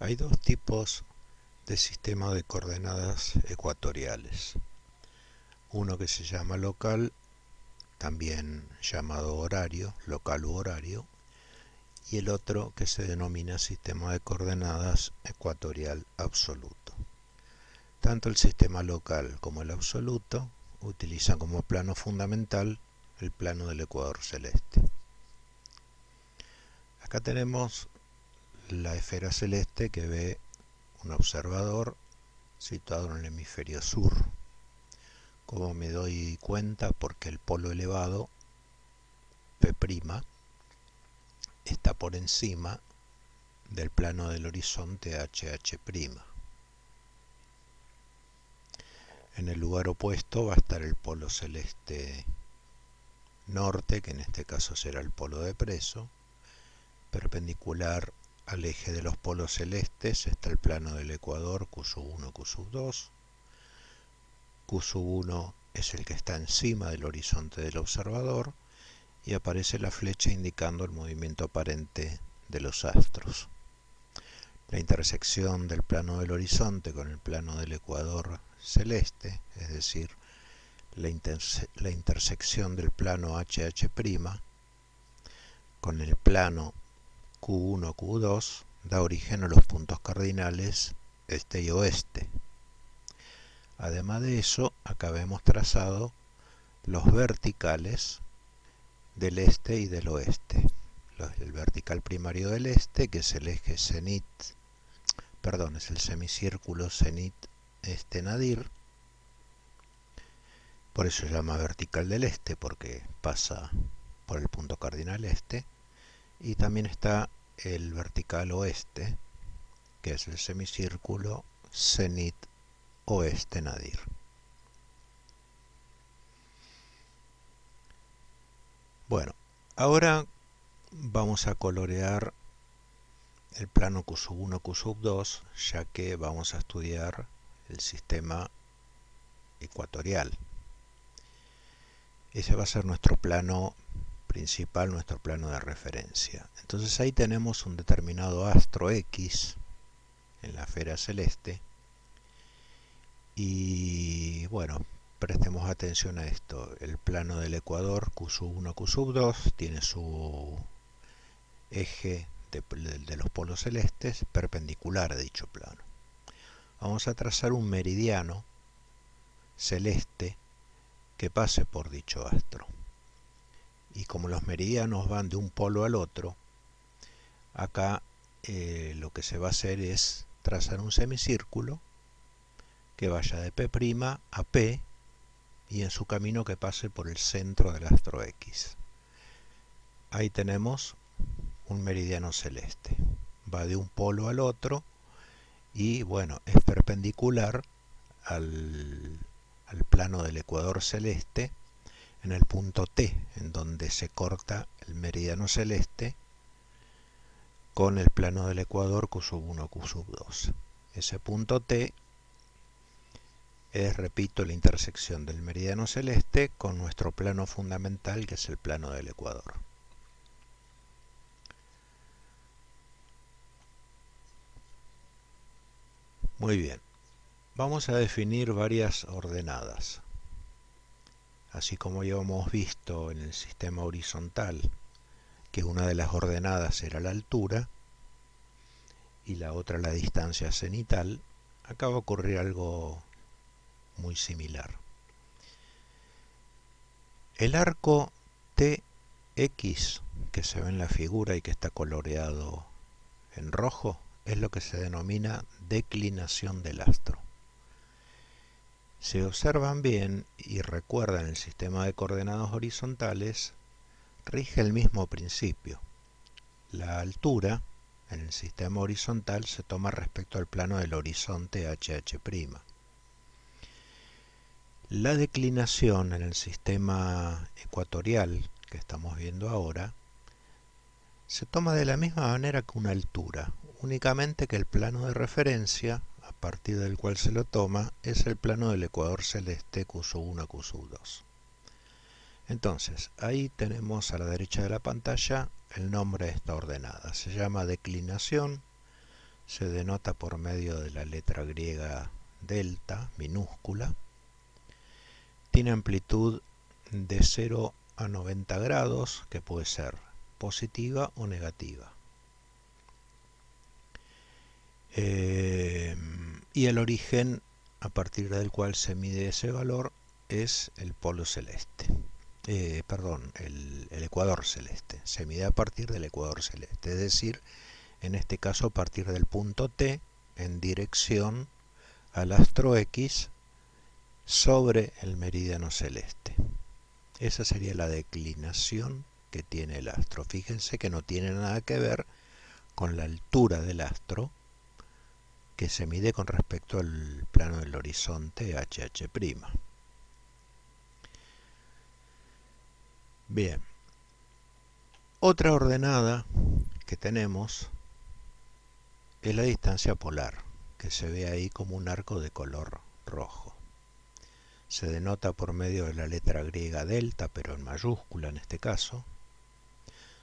Hay dos tipos de sistema de coordenadas ecuatoriales. Uno que se llama local, también llamado horario, local u horario, y el otro que se denomina sistema de coordenadas ecuatorial absoluto. Tanto el sistema local como el absoluto utilizan como plano fundamental el plano del ecuador celeste. Acá tenemos la esfera celeste que ve un observador situado en el hemisferio sur. Como me doy cuenta, porque el polo elevado P' está por encima del plano del horizonte HH'. En el lugar opuesto va a estar el polo celeste norte, que en este caso será el polo de Preso. Perpendicular al eje de los polos celestes está el plano del ecuador Q1, Q2. Q1 es el que está encima del horizonte del observador y aparece la flecha indicando el movimiento aparente de los astros. La intersección del plano del horizonte con el plano del ecuador celeste, es decir, la intersección del plano HH' con el plano Q1, Q2, da origen a los puntos cardinales este y oeste. Además de eso, acá vemos trazado los verticales del este y del oeste. El vertical primario del este, que es el eje cenit, es el semicírculo cenit nadir. Por eso se llama vertical del este, porque pasa por el punto cardinal este. Y también está el vertical oeste, que es el semicírculo cenit oeste nadir. Bueno, ahora vamos a colorear el plano Q1, Q2, ya que vamos a estudiar el sistema ecuatorial. Ese va a ser nuestro plano principal, nuestro plano de referencia. Entonces ahí tenemos un determinado astro X en la esfera celeste y bueno, prestemos atención a esto. El plano del ecuador Q1, Q2 tiene su eje de los polos celestes perpendicular a dicho plano. Vamos a trazar un meridiano celeste que pase por dicho astro. Y como los meridianos van de un polo al otro, acá lo que se va a hacer es trazar un semicírculo que vaya de P' a P y en su camino que pase por el centro del astro X. Ahí tenemos un meridiano celeste. Va de un polo al otro y bueno, es perpendicular al plano del ecuador celeste en el punto T, en donde se corta el meridiano celeste con el plano del ecuador Q1, Q2. Ese punto T es, repito, la intersección del meridiano celeste con nuestro plano fundamental, que es el plano del ecuador. Muy bien, vamos a definir varias ordenadas. Así como ya hemos visto en el sistema horizontal que una de las ordenadas era la altura y la otra la distancia cenital, acá va a ocurrir algo muy similar. El arco TX que se ve en la figura y que está coloreado en rojo es lo que se denomina declinación del astro. Si observan bien y recuerdan el sistema de coordenadas horizontales, rige el mismo principio. La altura en el sistema horizontal se toma respecto al plano del horizonte HH'. La declinación en el sistema ecuatorial que estamos viendo ahora se toma de la misma manera que una altura, únicamente que el plano de referencia a partir del cual se lo toma es el plano del ecuador celeste Q1, Q2. Entonces, ahí tenemos a la derecha de la pantalla el nombre de esta ordenada. Se llama declinación se denota por medio de la letra griega delta, minúscula. Tiene amplitud de 0 a 90 grados, que puede ser positiva o negativa. Y el origen a partir del cual se mide ese valor es el polo celeste. El ecuador celeste. Se mide a partir del ecuador celeste, es decir, en este caso a partir del punto T en dirección al astro X sobre el meridiano celeste. Esa sería la declinación que tiene el astro. Fíjense que no tiene nada que ver con la altura del astro, que se mide con respecto al plano del horizonte HH'. Bien, otra ordenada que tenemos es la distancia polar, que se ve ahí como un arco de color rojo. Se denota por medio de la letra griega delta, pero en mayúscula en este caso.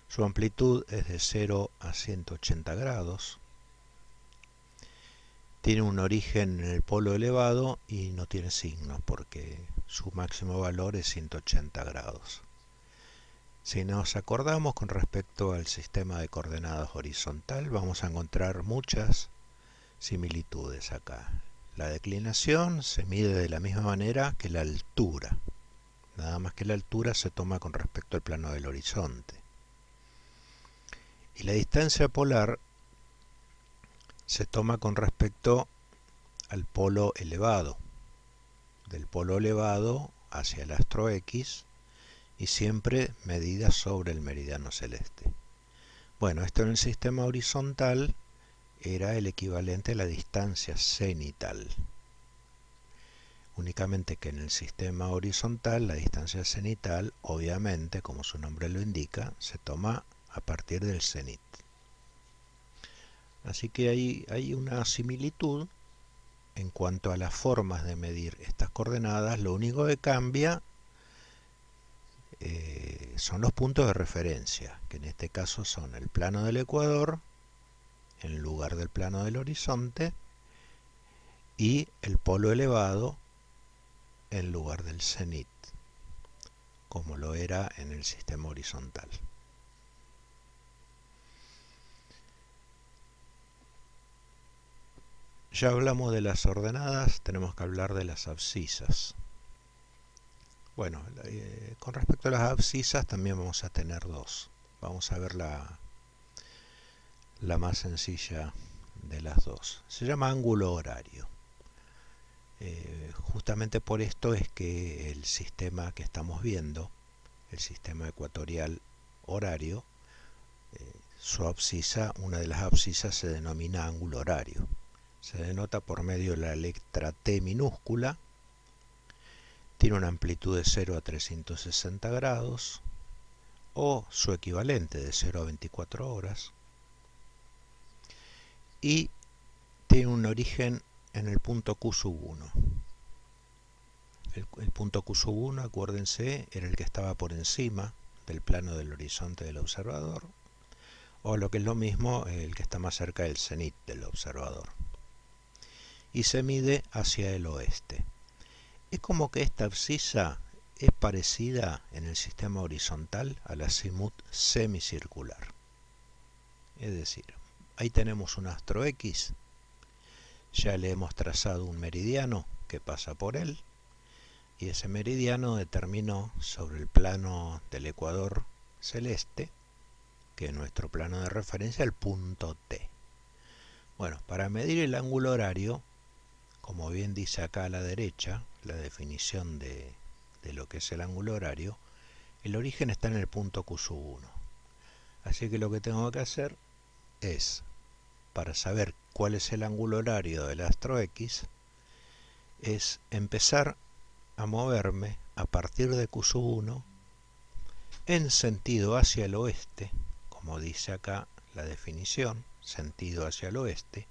Su amplitud es de 0 a 180 grados. Tiene un origen en el polo elevado y no tiene signo porque su máximo valor es 180 grados. Si nos acordamos con respecto al sistema de coordenadas horizontal, vamos a encontrar muchas similitudes acá. La declinación se mide de la misma manera que la altura, nada más que la altura se toma con respecto al plano del horizonte. Y la distancia polar se toma con respecto al polo elevado, del polo elevado hacia el astro X, y siempre medida sobre el meridiano celeste. Bueno, esto en el sistema horizontal era el equivalente a la distancia cenital. Únicamente que en el sistema horizontal la distancia cenital, obviamente, como su nombre lo indica, se toma a partir del cenit. Así que hay una similitud en cuanto a las formas de medir estas coordenadas. Lo único que cambia son los puntos de referencia, que en este caso son el plano del ecuador en lugar del plano del horizonte y el polo elevado en lugar del cenit, como lo era en el sistema horizontal. Ya hablamos de las ordenadas, tenemos que hablar de las abscisas. Bueno, con respecto a las abscisas también vamos a tener dos. Vamos a ver la más sencilla de las dos. Se llama ángulo horario. Justamente por esto es que el sistema que estamos viendo, el sistema ecuatorial horario, su abscisa, una de las abscisas se denomina ángulo horario. Se denota por medio de la letra T minúscula. Tiene una amplitud de 0 a 360 grados o su equivalente de 0 a 24 horas. Y tiene un origen en el punto Q1. El punto Q1, acuérdense, era el que estaba por encima del plano del horizonte del observador, o lo que es lo mismo, el que está más cerca del cenit del observador. Y se mide hacia el oeste. Es como que esta abscisa es parecida en el sistema horizontal a la azimut semicircular. Es decir, ahí tenemos un astro X, ya le hemos trazado un meridiano que pasa por él, y ese meridiano determinó sobre el plano del ecuador celeste, que es nuestro plano de referencia, el punto T. Bueno, para medir el ángulo horario, como bien dice acá a la derecha, la definición de lo que es el ángulo horario, el origen está en el punto Q1. Así que lo que tengo que hacer es, para saber cuál es el ángulo horario del astro X, es empezar a moverme a partir de Q1 en sentido hacia el oeste, como dice acá la definición, sentido hacia el oeste.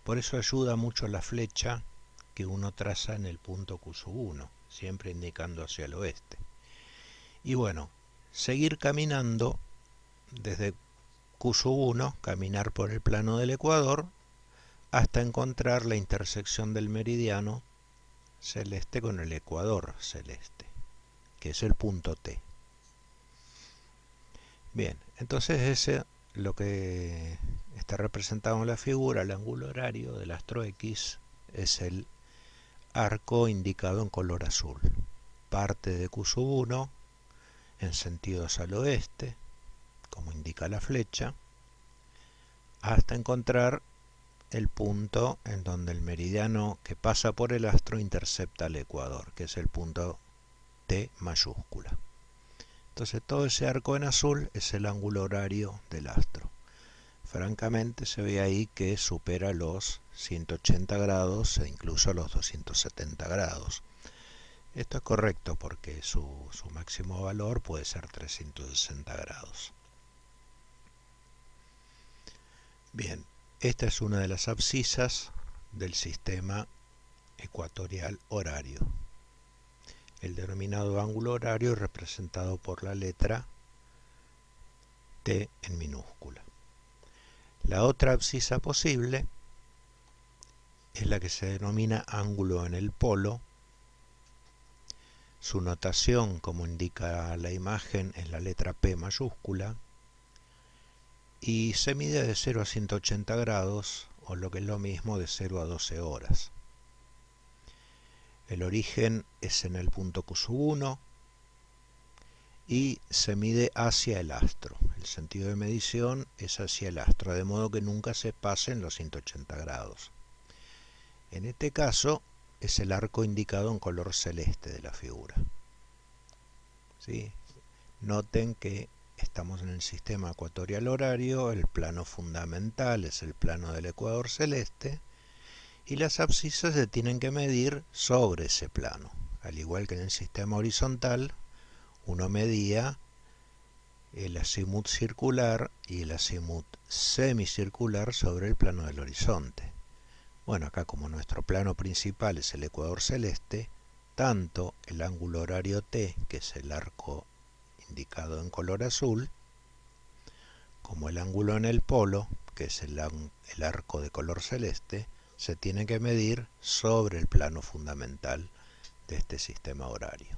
Por eso ayuda mucho la flecha que uno traza en el punto Q1, siempre indicando hacia el oeste. Y bueno, seguir caminando desde Q1, caminar por el plano del ecuador hasta encontrar la intersección del meridiano celeste con el ecuador celeste, que es el punto T. Bien, entonces ese lo que está representado en la figura, el ángulo horario del astro X, es el arco indicado en color azul. Parte de Q1 en sentidos al oeste, como indica la flecha, hasta encontrar el punto en donde el meridiano que pasa por el astro intercepta el ecuador, que es el punto T mayúscula. Entonces todo ese arco en azul es el ángulo horario del astro. Francamente se ve ahí que supera los 180 grados e incluso los 270 grados. Esto es correcto porque su máximo valor puede ser 360 grados. Bien, esta es una de las abscisas del sistema ecuatorial horario. El denominado ángulo horario es representado por la letra T en minúscula. La otra abscisa posible es la que se denomina ángulo en el polo. Su notación, como indica la imagen, es la letra P mayúscula y se mide de 0 a 180 grados, o lo que es lo mismo, de 0 a 12 horas. El origen es en el punto Q1 y se mide hacia el astro. El sentido de medición es hacia el astro, de modo que nunca se pasen los 180 grados. En este caso es el arco indicado en color celeste de la figura. ¿Sí? Noten que estamos en el sistema ecuatorial horario, el plano fundamental es el plano del ecuador celeste y las abscisas se tienen que medir sobre ese plano. Al igual que en el sistema horizontal, uno medía el azimut circular y el azimut semicircular sobre el plano del horizonte. Bueno, acá como nuestro plano principal es el ecuador celeste, tanto el ángulo horario T, que es el arco indicado en color azul, como el ángulo en el polo, que es el arco de color celeste, se tiene que medir sobre el plano fundamental de este sistema horario.